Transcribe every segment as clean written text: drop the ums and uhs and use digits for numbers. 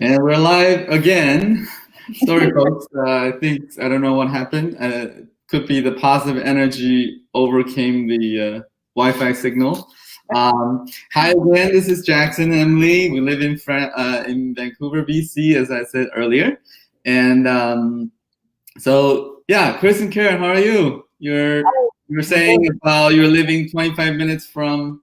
And we're live again. Sorry, folks. I don't know what happened. Could be the positive energy overcame the Wi-Fi signal. Hi again. This is Jackson and Emily. We live in Vancouver, BC, as I said earlier. And so, yeah, Chris and Karen, how are you? You're saying about you're living 25 minutes from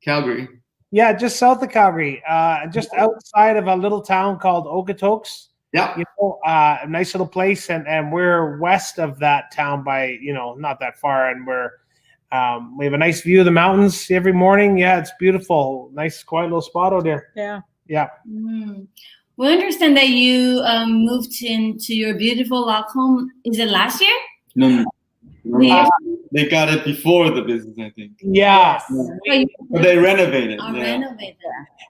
Calgary. Yeah, just south of Calgary, just outside of a little town called Okotoks. Yeah. A nice little place, and we're west of that town by, not that far, and we have a nice view of the mountains every morning. Yeah, it's beautiful. Nice, quiet little spot out there. Yeah. Yeah. Mm. We understand that you moved into your beautiful log home. Is it last year? No. They got it before the business, I think. Yeah. But they renovated. Renovated.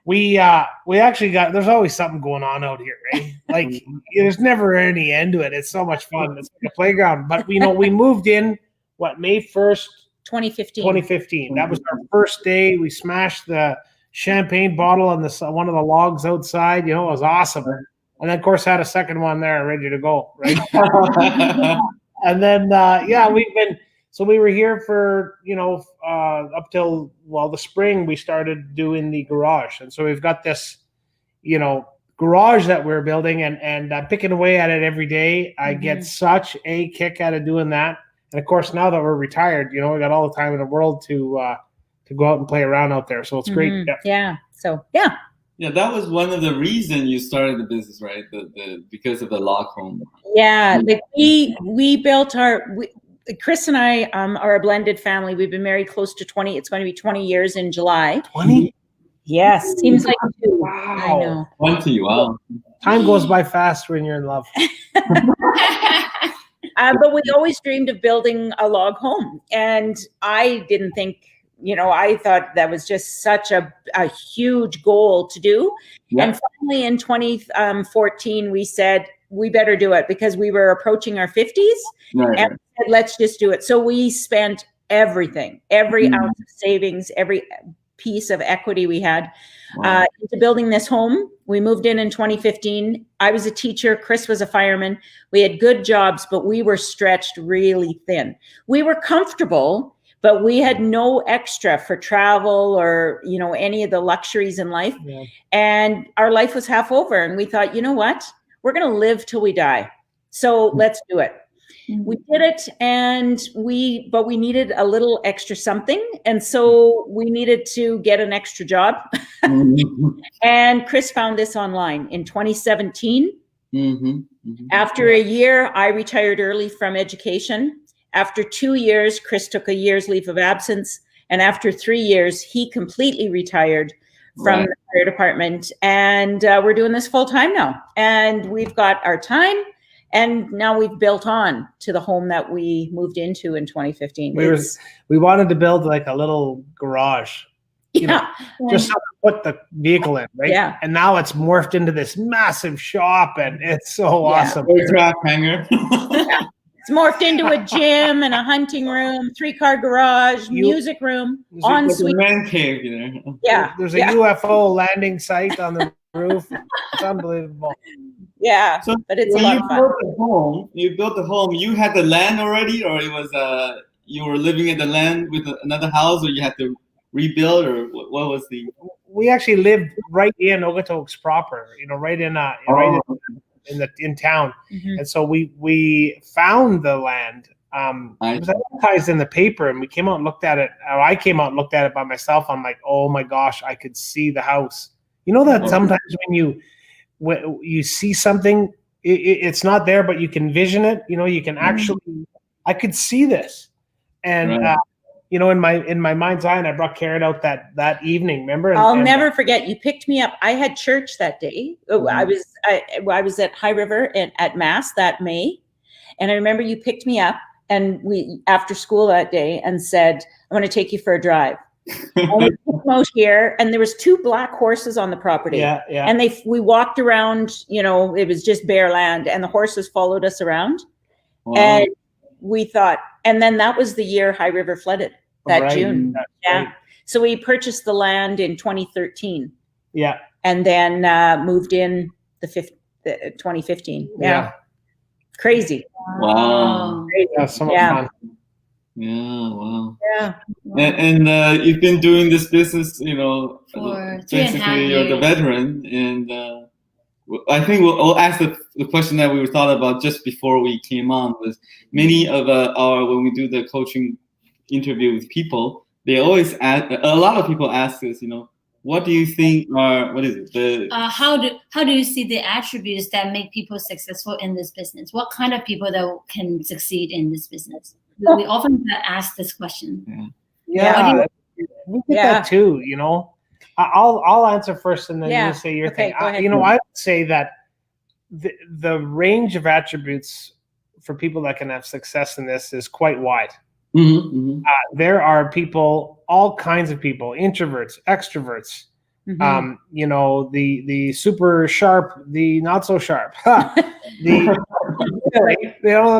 We actually got. There's always something going on out here, right? Like there's never any end to it. It's so much fun. It's like a playground. But we moved in May 1st, 2015. 2015. That was our first day. We smashed the champagne bottle on one of the logs outside. It was awesome. And then of course had a second one there ready to go, right? And then we were here for up till the spring. We started doing the garage, and so we've got this garage that we're building, and I'm picking away at it every day. I get such a kick out of doing that. And of course, now that we're retired, we got all the time in the world to go out and play around out there. So it's great. Yeah. So yeah. Yeah, that was one of the reasons you started the business, right? Because of the log home. Yeah, like we built Chris and I are a blended family. We've been married close to 20. It's going to be 20 years in July. 20? Yes, seems like 2. Wow. I know. 20, wow. Time goes by fast when you're in love. But we always dreamed of building a log home, and I didn't think. I thought that was just such a huge goal to do. Yeah. And finally in 2014, we said, we better do it because we were approaching our 50s. Right. And we said, let's just do it. So we spent everything, every ounce of savings, every piece of equity we had into building this home. We moved in 2015. I was a teacher. Chris was a fireman. We had good jobs, but we were stretched really thin. We were comfortable, but we had no extra for travel or, any of the luxuries in life. Yeah. And our life was half over. And we thought, you know what? We're going to live till we die. So let's do it. Mm-hmm. We did it, but we needed a little extra something. And so we needed to get an extra job. And Chris found this online in 2017. After a year, I retired early from education. After 2 years, Chris took a year's leave of absence. And after 3 years, he completely retired from the fire department. And we're doing this full time now. And we've got our time. And now we've built on to the home that we moved into in 2015. We wanted to build like a little garage. Just to put the vehicle in, right? Yeah. And now it's morphed into this massive shop, and it's so awesome. Aircraft hangar. It's morphed into a gym and a hunting room, 3-car garage, music room, ensuite. Man cave, Yeah. There's a UFO landing site on the roof. It's unbelievable. Yeah, so but it's a lot of fun. You built the home. You had the land already, or it was you were living in the land with another house, or you had to rebuild, or what was the? We actually lived right in Okotoks proper. Right in in town. And so we found the land. It was advertised in the paper, and we came out and looked at it. I came out and looked at it by myself. I'm like, oh my gosh, I could see the house. That sometimes when you see something, it's not there, but you can vision it. You can actually. I could see this, and in my mind's eye, and I brought Karen out that evening. Remember? I'll never forget. You picked me up. I had church that day. I was at High River at Mass that May, and I remember you picked me up, and we after school that day, and said, "I want to take you for a drive." And we came out here, and there was 2 black horses on the property. Yeah. And we walked around. It was just bare land, and the horses followed us around. Wow. And we thought, and then that was the year High River flooded that June. Right. So we purchased the land in 2013. Yeah. And then moved in the 2015. Yeah. Crazy. Wow. Yeah, so much Yeah. fun. Yeah, wow. Yeah. And you've been doing this business, you know, For 3.5 basically you're the years. veteran. And I think we'll ask the question that we were thought about just before we came on was many of when we do the coaching interview with people, they always ask, a lot of people ask us, you know, what do you think are, what is it? How do you see the attributes that make people successful in this business? What kind of people that can succeed in this business? We often ask this question. Yeah, we get that too, you know. I'll answer first and then you say your thing. Go ahead. You know, I would say that the range of attributes for people that can have success in this is quite wide. Mm-hmm. There are people, all kinds of people, introverts, extroverts, you know, the super sharp, the not so sharp, the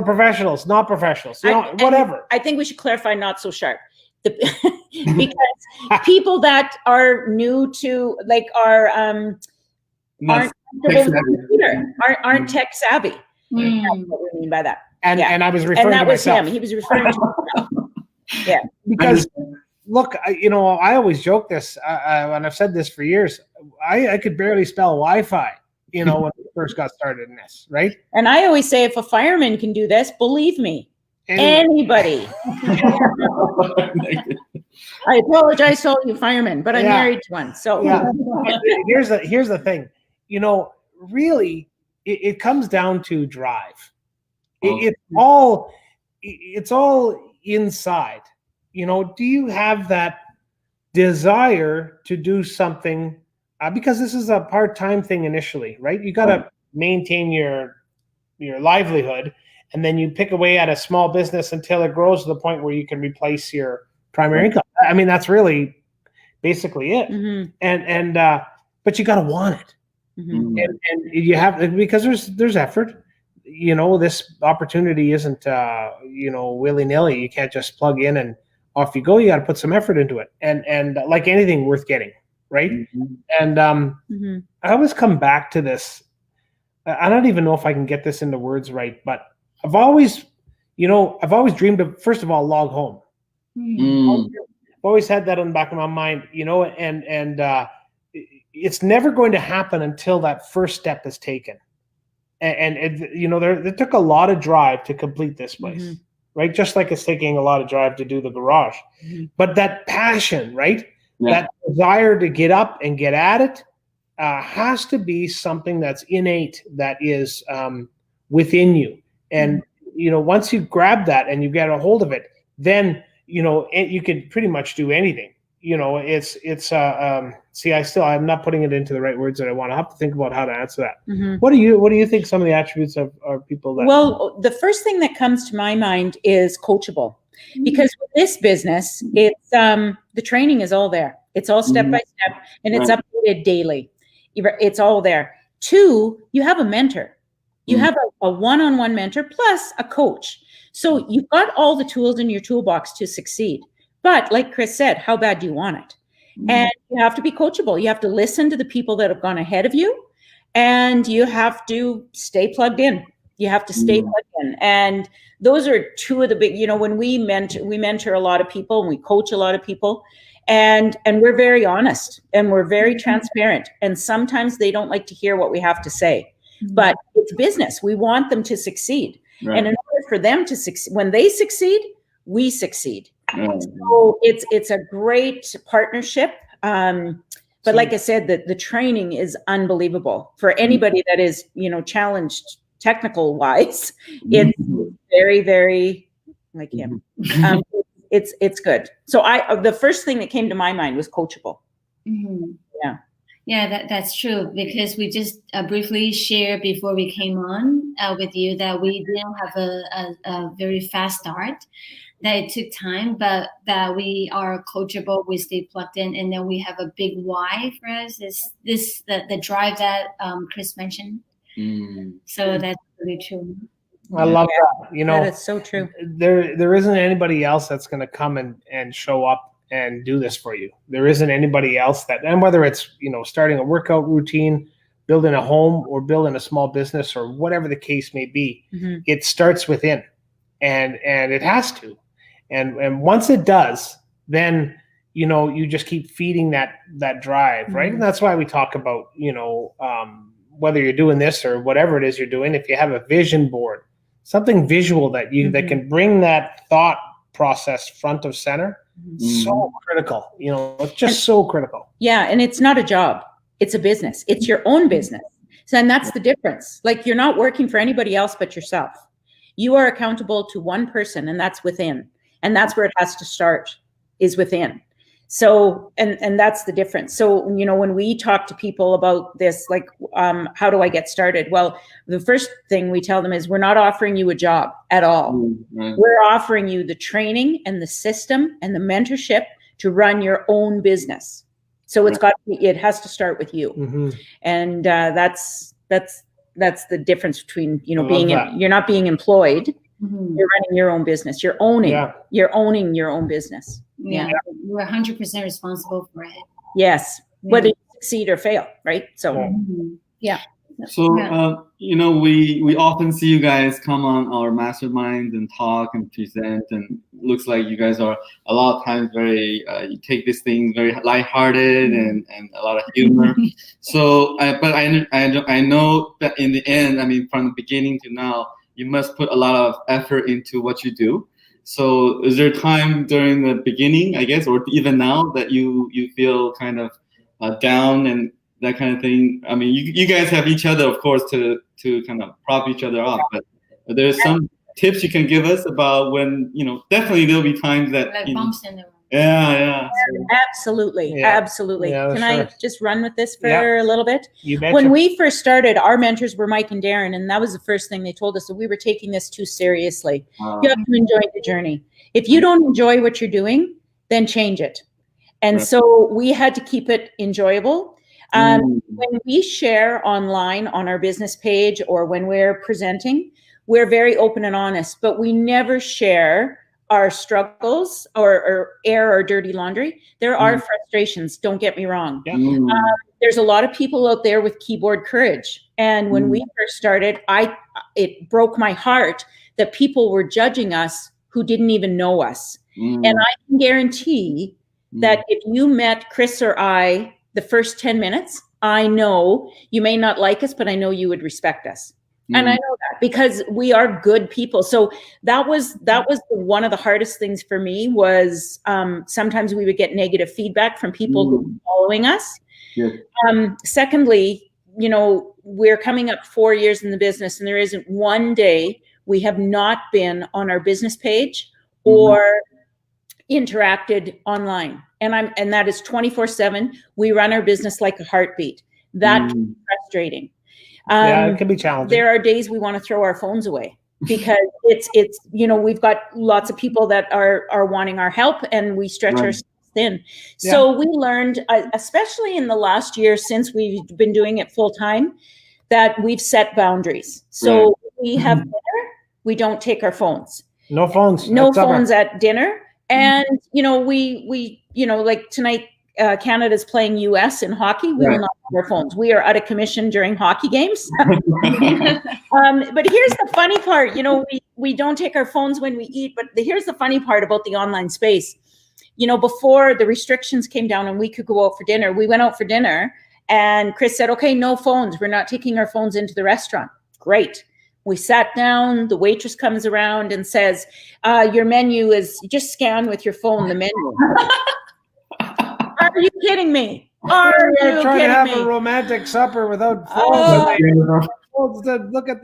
professionals, not professionals, you know, whatever. I think we should clarify not so sharp. Because people that are new to aren't tech savvy. That's what we mean by that. And I was referring to myself. Him. He was referring to himself. Yeah. Because look, you know, I always joke this, and I've said this for years. I could barely spell Wi-Fi, you know, when we first got started in this, right? And I always say, if a fireman can do this, believe me, anybody. I apologize to all you firemen, but I'm married to one. So here's the thing, you know, really, it comes down to drive. It's all inside. You know, do you have that desire to do something? Because this is a part-time thing initially, right? You got to maintain your livelihood, and then you pick away at a small business until it grows to the point where you can replace your primary income. I mean, that's really basically it. And but you got to want it, and you have, because there's effort. You know, this opportunity isn't you know, willy-nilly. You can't just plug in and off you go. You got to put some effort into it, and like anything worth getting, right? And I always come back to this. I don't even know if I can get this into words right, but I've always dreamed of, first of all, log home. I've always had that on the back of my mind, you know, and it's never going to happen until that first step is taken. And you know, there took a lot of drive to complete this place, right? Just like it's taking a lot of drive to do the garage. But that passion, right? That desire to get up and get at it has to be something that's innate, that is within you. And, you know, once you grab that and you get a hold of it, then, you know, you can pretty much do anything. You know, I'm not putting it into the right words that I want. I have to think about how to answer that. What do you think some of the attributes are people that? Well, the first thing that comes to my mind is coachable, because with this business, it's the training is all there. It's all step by step, and it's updated daily. It's all there. 2, you have a mentor. You have a one-on-one mentor plus a coach. So you've got all the tools in your toolbox to succeed. But like Chris said, how bad do you want it? And you have to be coachable. You have to listen to the people that have gone ahead of you, and you have to stay plugged in. You have to stay plugged in. And those are 2 of the big, you know, when we mentor a lot of people and we coach a lot of people, and we're very honest and we're very transparent. And sometimes they don't like to hear what we have to say, but it's business. We want them to succeed. Right. And in order for them to succeed, when they succeed, we succeed. So it's a great partnership. But like I said, the training is unbelievable for anybody that is, you know, challenged technical wise. It's very, very like him. It's good. So the first thing that came to my mind was coachable. Yeah, that's true, because we just briefly shared before we came on with you that we didn't have a very fast start, that it took time, but that we are coachable, we stay plugged in, and then we have a big why for us, is the drive that Chris mentioned. So that's really true. I love that. You know, that is so true. There isn't anybody else that's going to come and show up and do this for you. There isn't anybody else and whether it's, you know, starting a workout routine, building a home or building a small business or whatever the case may be, it starts within, and it has to. And once it does, then, you just keep feeding that drive, right? And that's why we talk about, whether you're doing this or whatever it is you're doing, if you have a vision board, something visual that that can bring that thought process front of center, so critical. It's just so critical. Yeah, and it's not a job. It's a business. It's your own business. So, and that's the difference. Like, you're not working for anybody else but yourself. You are accountable to one person, and that's within. And that's where it has to start, is within. So, and that's the difference. So, when we talk to people about this, like, how do I get started? Well, the first thing we tell them is, we're not offering you a job at all. We're offering you the training and the system and the mentorship to run your own business. So it has to start with you. And that's the difference between, you're not being employed. You're running your own business. You're owning your own business. Yeah. You're 100% responsible for it. Yes. Whether you succeed or fail, right? So, yeah. So, we often see you guys come on our masterminds and talk and present, and looks like you guys are a lot of times very, you take this thing very lighthearted and a lot of humor. So, but I know that in the end, from the beginning to now, you must put a lot of effort into what you do. So is there time during the beginning, I guess, or even now, that you feel kind of down and that kind of thing? You guys have each other, of course, to kind of prop each other up, but there's some tips you can give us about when, definitely there'll be times that, like bumps in the road. Yeah. Absolutely. Yeah, Can I just run with this for a little bit? You betcha. When we first started, our mentors were Mike and Darren, and that was the first thing they told us, that we were taking this too seriously. You have to enjoy the journey. If you don't enjoy what you're doing, then change it. And so we had to keep it enjoyable. When we share online on our business page or when we're presenting, we're very open and honest, but we never share our struggles or air our dirty laundry. There are frustrations, don't get me wrong. There's a lot of people out there with keyboard courage. And when we first started, it broke my heart that people were judging us who didn't even know us. And I can guarantee that if you met Chris or I the first 10 minutes, I know you may not like us, but I know you would respect us. And I know that because we are good people. So that was one of the hardest things for me was sometimes we would get negative feedback from people who were following us. Secondly, we're coming up 4 years in the business, and there isn't one day we have not been on our business page or interacted online. And that is 24/7. We run our business like a heartbeat. That can be frustrating. It can be challenging. There are days we want to throw our phones away because it's we've got lots of people that are wanting our help, and we stretch ourselves thin. So we learned, especially in the last year since we've been doing it full time, that we've set boundaries. So we have dinner, we don't take our phones. No phones. No phones at dinner. And we like tonight, Canada's playing US in hockey. We will not have our phones. We are out of commission during hockey games. But here's the funny part, we don't take our phones when we eat, but here's the funny part about the online space. Before the restrictions came down and we could go out for dinner, we went out for dinner and Chris said, okay, no phones. We're not taking our phones into the restaurant. Great. We sat down, the waitress comes around and says, your menu is, just scan with your phone the menu. Are you kidding me? Are you trying to have kidding me? a romantic supper without phones? Look at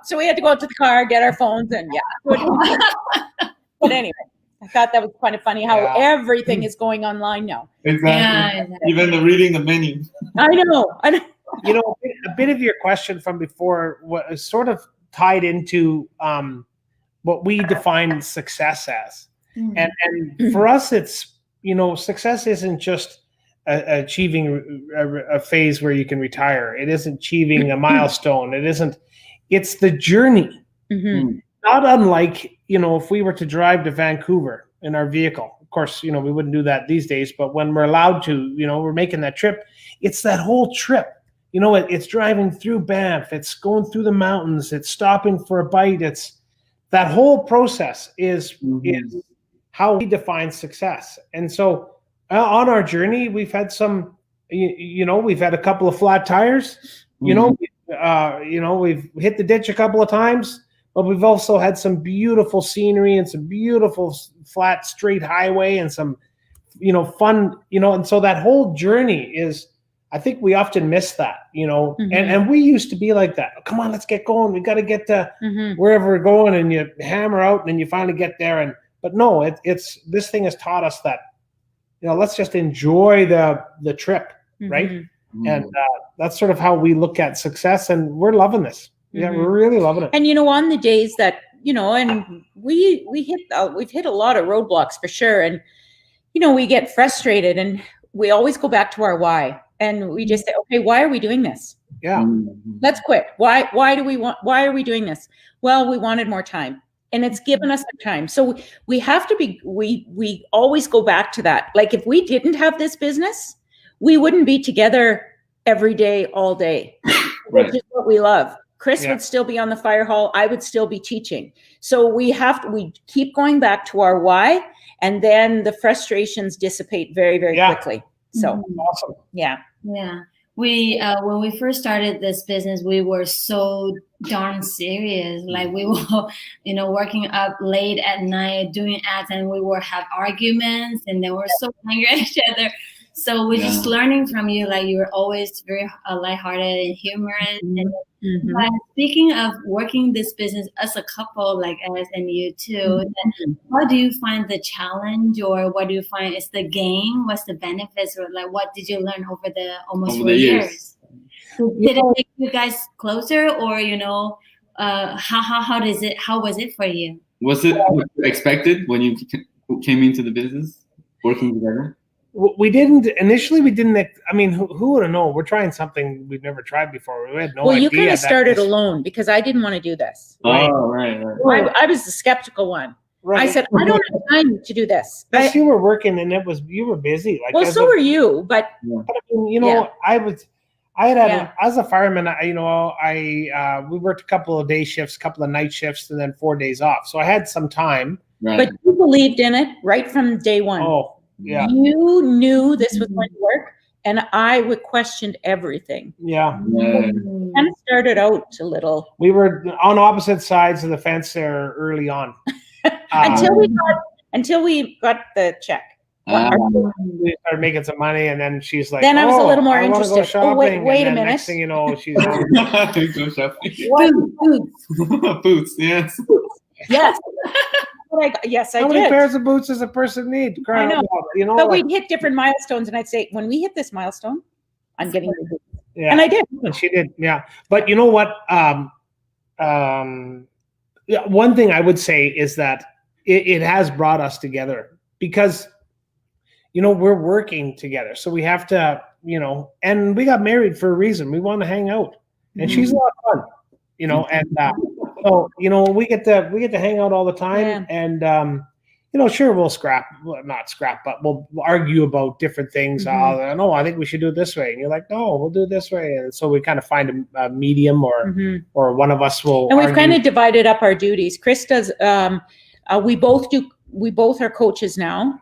So we had to go out to the car, get our phones, and But anyway, I thought that was kind of funny how everything is going online now. Exactly. Even the reading the menu. I know. A bit of your question from before was sort of tied into what we define success as. And for us, it's, success isn't just achieving a phase where you can retire. It isn't achieving a milestone. It's the journey. Not unlike, if we were to drive to Vancouver in our vehicle. Of course, we wouldn't do that these days, but when we're allowed to, we're making that trip. It's that whole trip. you know, it's driving through Banff, it's going through the mountains, it's stopping for a bite. It's that whole process is how we define success. And so on our journey, we've had some, you know, we've had a couple of flat tires, you know, we've hit the ditch a couple of times, but we've also had some beautiful scenery and some beautiful flat straight highway and some, you know, fun, you know, and so that whole journey is, I think we often miss that, you know, and we used to be like that. Come on, let's get going. We got to get to wherever we're going, and you hammer out and then you finally get there. But no, it's this thing has taught us that, you know, let's just enjoy the trip, right? And that's sort of how we look at success, and we're loving this. Yeah, we're really loving it. And, you know, on the days that, you know, and we've hit a lot of roadblocks for sure. And, you know, we get frustrated and we always go back to our why. And we just say, okay, why are we doing this? Yeah. Let's quit. Why are we doing this? Well, we wanted more time, and it's given us the time. So we have to be, we always go back to that. Like, if we didn't have this business, we wouldn't be together every day, all day, which is what we love. Chris would still be on the fire hall. I would still be teaching. So we keep going back to our why, and then the frustrations dissipate very, very quickly. So awesome. Yeah. We when we first started this business, we were so darn serious. Like, we were, you know, working up late at night doing ads, and we would have arguments, and then we're so angry at each other. So we're just learning from you. Like, you were always very lighthearted and humorous. But speaking of working this business as a couple, like us and you too, what do you find the challenge, or what do you find is the gain? What's the benefits, or like what did you learn over the almost 4 years? Did it make you guys closer, or, you know, how was it for you? Was it what you expected when you came into the business, working together? We didn't initially. We didn't. I mean, who would have known? We're trying something we've never tried before. We had no idea. Well, you kind of started alone, because I didn't want to do this. Right. Oh, right. I was the skeptical one. Right. I said, I don't have time to do this. Yes, you were working, and you were busy. Like, well, so were you, but I mean, you know, I had as a fireman. We worked a couple of day shifts, a couple of night shifts, and then 4 days off. So I had some time. Right. But you believed in it right from day one. Oh. Yeah. You knew this was going to work, and I would question everything. Yeah. Kind of started out a little. We were on opposite sides of the fence there early on. until we got the check. We started making some money, and then she's like, then I was a little more interested. Go shopping. Wait a minute. Next thing you know, she's go shopping. Boots. Yes. Yes. Yes, I did. How many pairs of boots does a person need? I know. You know, but we'd hit different milestones, and I'd say, when we hit this milestone, I'm getting the boots. Yeah. And I did. And she did. Yeah. But you know what? One thing I would say is that it has brought us together, because, you know, we're working together. So we have to, you know, and we got married for a reason. We want to hang out, and she's a lot of fun, you know, and so, you know, we get to hang out all the time, and you know, sure, we'll not scrap, but we'll argue about different things. No, I think we should do it this way, and you're like, no, we'll do it this way, and so we kind of find a medium, or one of us will. And we've kind of divided up our duties. Chris does. We both are coaches now,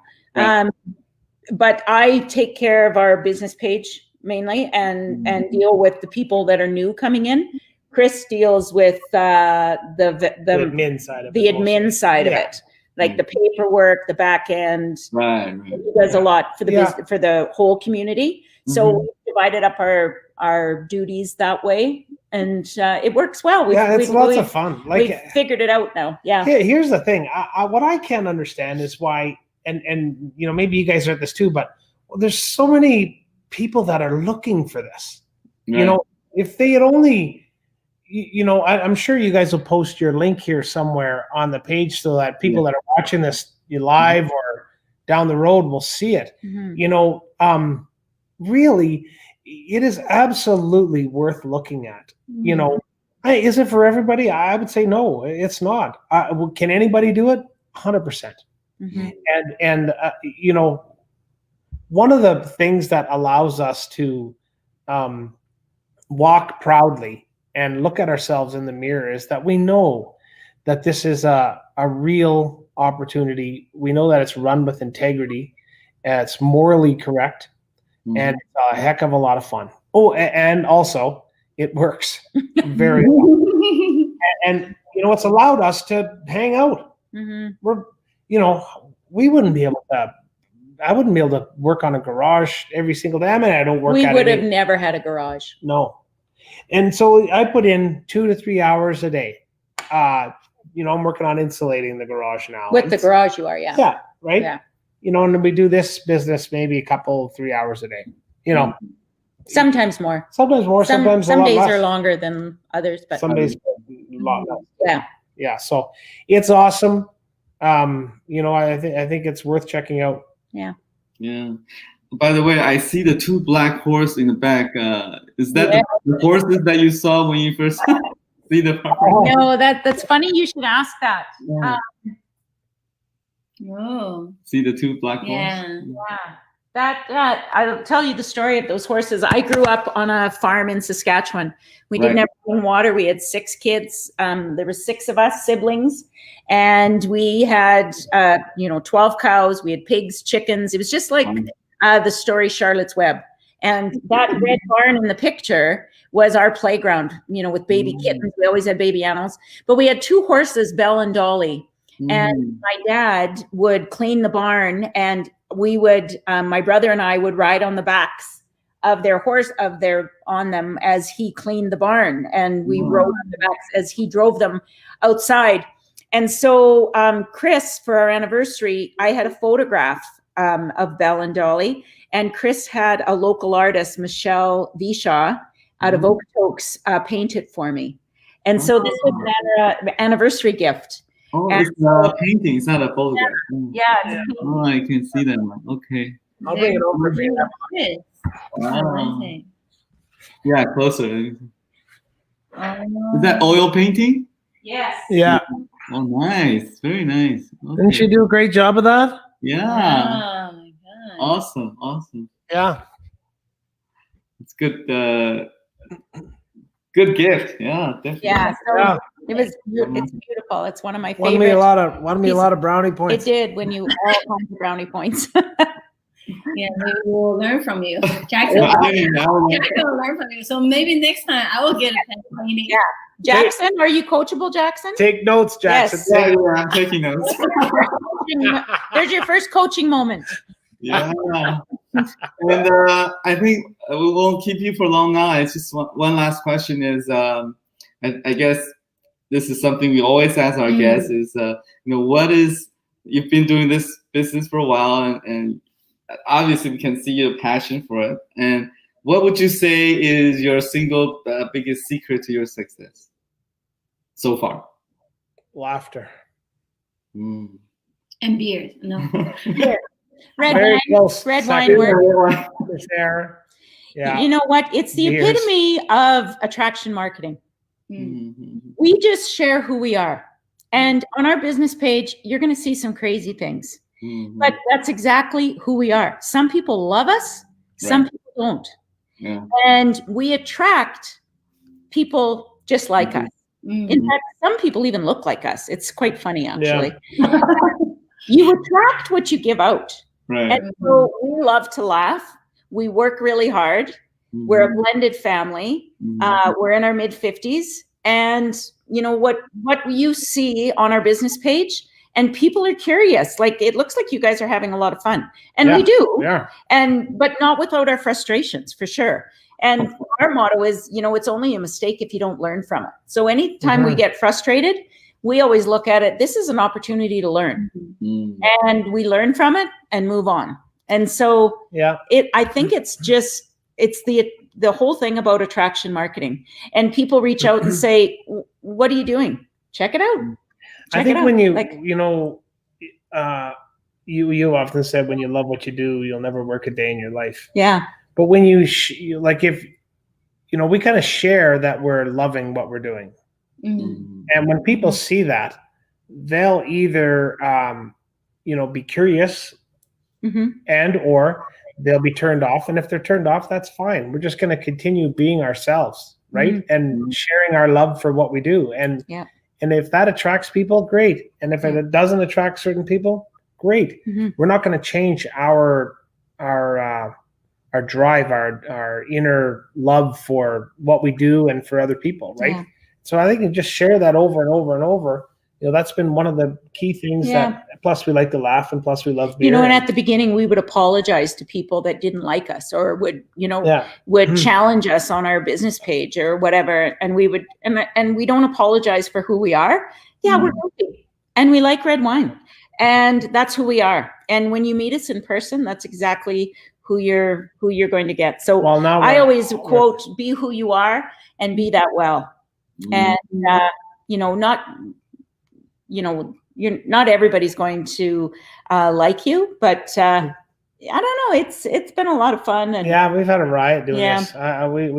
but I take care of our business page mainly, and deal with the people that are new coming in. Chris deals with the admin side of it. Like the paperwork, the back end. Right. He does a lot for the business, for the whole community. So we divided up our duties that way, and it works well. It's lots of fun. Like, we've figured it out now. Yeah. Here's the thing. What I can't understand is why, and you know, maybe you guys are at this too, but there's so many people that are looking for this. Right. You know, if they had only. You know, I'm sure you guys will post your link here somewhere on the page, so that people that are watching this live or down the road will see it. You know, really, it is absolutely worth looking at. You know, is it for everybody? I would say no, it's not. Can anybody do it? 100%. And you know, one of the things that allows us to walk proudly and look at ourselves in the mirror is that we know that this is a real opportunity. We know that it's run with integrity, it's morally correct, and it's a heck of a lot of fun. Oh, and also it works very well. And it's allowed us to hang out. We're, we wouldn't be able to. I wouldn't be able to work on a garage every single day. I mean, I don't work. We would have never had a garage. No. And so I put in 2 to 3 hours a day. I'm working on insulating the garage now. With the garage you are, yeah. Yeah, right? Yeah. And we do this business maybe a couple, 3 hours a day. Sometimes more. Sometimes more, sometimes a lot days less. are longer than others, but some days a lot less. Yeah. Yeah, so it's awesome. I think it's worth checking out. Yeah. Yeah. By the way, I see the 2 black horses in the back. Is that the horses that you saw when you first see the property? No, that's funny. You should ask that. Yeah. Oh. See the 2 black horses? Yeah. That I'll tell you the story of those horses. I grew up on a farm in Saskatchewan. We didn't have clean water. We had 6 kids. There were 6 of us siblings, and we had 12 cows. We had pigs, chickens. It was just like the story Charlotte's Web. And that red barn in the picture was our playground. With baby kittens. We always had baby animals, but we had 2 horses, Belle and Dolly. And my dad would clean the barn, and we would, my brother and I would ride on the backs of their horse, on them as he cleaned the barn, and we rode on the backs as he drove them outside. And so, Chris, for our anniversary, I had a photograph of Belle and Dolly, and Chris had a local artist, Michelle Vishaw, out of Okotoks, paint it for me. And so this was an anniversary gift. Oh, it's a painting. It's not a photograph. Yeah. Oh, I can see that one. Okay. I'll bring it over to you. Wow. Yeah, closer. Is that oil painting? Yes. Yeah. Oh, nice. Very nice. Okay. Didn't she do a great job of that? Yeah. Oh my God. Awesome. Yeah. It's good. Good gift. Yeah, definitely. Yeah. So Yeah. it's beautiful. It's one of my Won favorite. me a lot of brownie points. It did when you all kinds of brownie points. Yeah, we will learn from you, Jackson. Jackson will learn from you. So maybe next time I will get a pen painting. Yeah. Jackson, are you coachable, Jackson? Take notes, Jackson. Yes. Yeah, I'm taking notes. There's your first coaching moment. Yeah. And I think we won't keep you for long now. It's just one last question is, I guess this is something we always ask our guests is, what is, you've been doing this business for a while, and obviously we can see your passion for it. And what would you say is your single biggest secret to your success so far? Laughter. And beers. No. Red Very wine. close. Red Second. wine work. There. Yeah. You know what? It's the Beers. epitome of attraction marketing. We just share who we are. And on our business page, you're going to see some crazy things. But that's exactly who we are. Some people love us, some people don't. Yeah. And we attract people just like us. In fact, some people even look like us. It's quite funny, actually. Yeah. You attract what you give out. Right. And so we love to laugh. We work really hard. We're a blended family. We're in our mid-50s. And what you see on our business page, and people are curious. Like, it looks like you guys are having a lot of fun. And we do. Yeah. But not without our frustrations, for sure. And our motto is, it's only a mistake if you don't learn from it. So anytime we get frustrated, we always look at it, this is an opportunity to learn. And we learn from it and move on. And so I think it's the whole thing about attraction marketing. And people reach out and say, what are you doing? Check it out. I think when you often said when you love what you do, you'll never work a day in your life. Yeah. But when we kind of share that we're loving what we're doing. And when people see that, they'll either, be curious and or they'll be turned off. And if they're turned off, that's fine. We're just going to continue being ourselves, right? And sharing our love for what we do. And if that attracts people, great. And if it doesn't attract certain people, great. We're not going to change our drive, our inner love for what we do and for other people, right? So I think you just share that over and over and over. That's been one of the key things that, plus we like to laugh and plus we love beer. And at the beginning we would apologize to people that didn't like us or would challenge us on our business page or whatever. And we would, and we don't apologize for who we are. We're goofy and we like red wine and that's who we are. And when you meet us in person, that's exactly who you're going to get. So I always quote, be who you are and be that well. And, not everybody's going to like you, but I don't know. It's been a lot of fun. And we've had a riot doing this. I always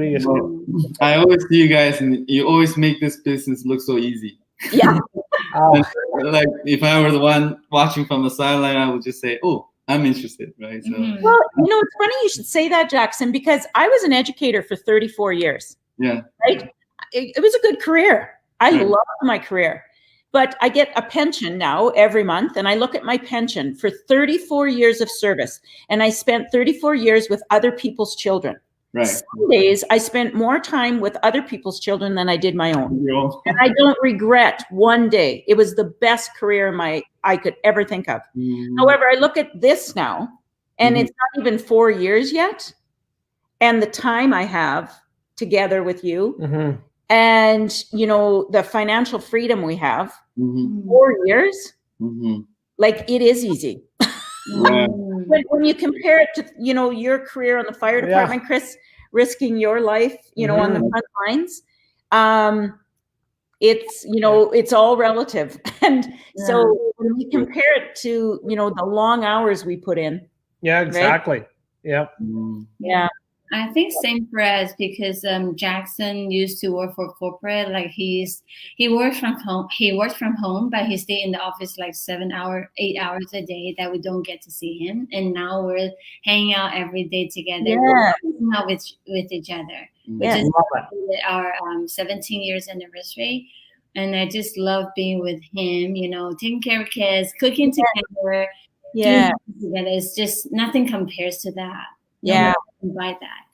see you guys, and you always make this business look so easy. Yeah. Like if I were the one watching from the sideline, I would just say, "Oh, I'm interested," right? So. Well, it's funny you should say that, Jackson, because I was an educator for 34 years. Yeah. Right. It was a good career. I loved my career. But I get a pension now every month, and I look at my pension for 34 years of service, and I spent 34 years with other people's children. Right. Some days I spent more time with other people's children than I did my own. And I don't regret one day. It was the best career I could ever think of. However, I look at this now, and it's not even 4 years yet, and the time I have together with you. And, the financial freedom we have, 4 years, like it is easy. But when you compare it to, your career on the fire department, Chris, risking your life, on the front lines, it's, it's all relative. And so when we compare it to, the long hours we put in. Yeah, exactly. Right? Yep. Yeah. I think same for us because Jackson used to work for corporate. Like he works from home. He works from home, but he stayed in the office like 8 hours a day that we don't get to see him. And now we're hanging out every day together. We're hanging out with each other. We just celebrated our 17 years anniversary, and I just love being with him. Taking care of kids, cooking together, doing together. It's just nothing compares to that. By that.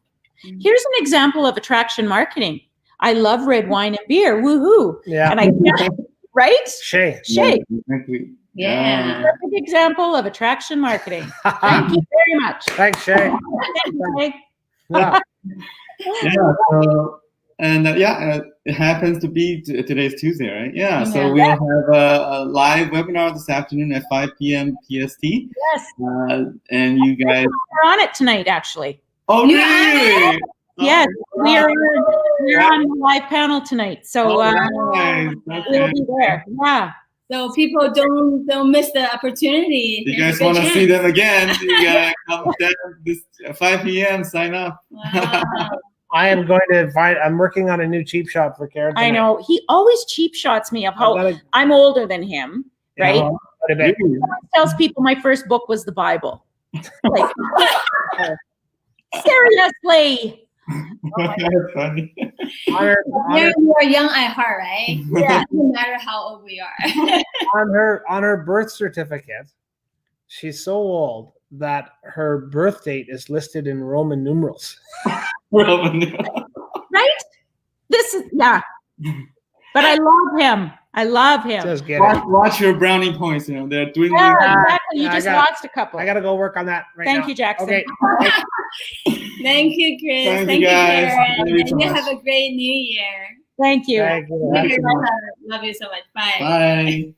Here's an example of attraction marketing. I love red wine and beer. Woohoo. Yeah. And right? Shay. Yeah. Perfect example of attraction marketing. Thank you very much. Thanks, Shay. Thank you. It happens to be today's Tuesday, right? Yeah. So we'll have a live webinar this afternoon at 5 p.m. PST. Yes. And you guys are on it tonight, actually. Oh, really? Yes, we're on the live panel tonight. So nice. We'll be there. Yeah. So people don't miss the opportunity. You guys want to see them again? You gotta come down this 5 p.m. Sign up. Wow. I am going to I'm working on a new cheap shot for Karen tonight. I know. He always cheap shots me of how I'm older than him, right? He tells people my first book was the Bible. Like, seriously. That's funny. You are young at heart, right? Yeah. No matter how old we are. on her birth certificate, she's so old that her birth date is listed in Roman numerals. Right? This is But I love him. I love him. Just get watch your brownie points. They're dwindling. Yeah, exactly. You just lost a couple. I got to go work on that right now. Thank you, Jackson. Okay. Thank you, Chris. Thank you, guys. And you have a great new year. Thank you. Thank you. Love you so much. Bye. Bye.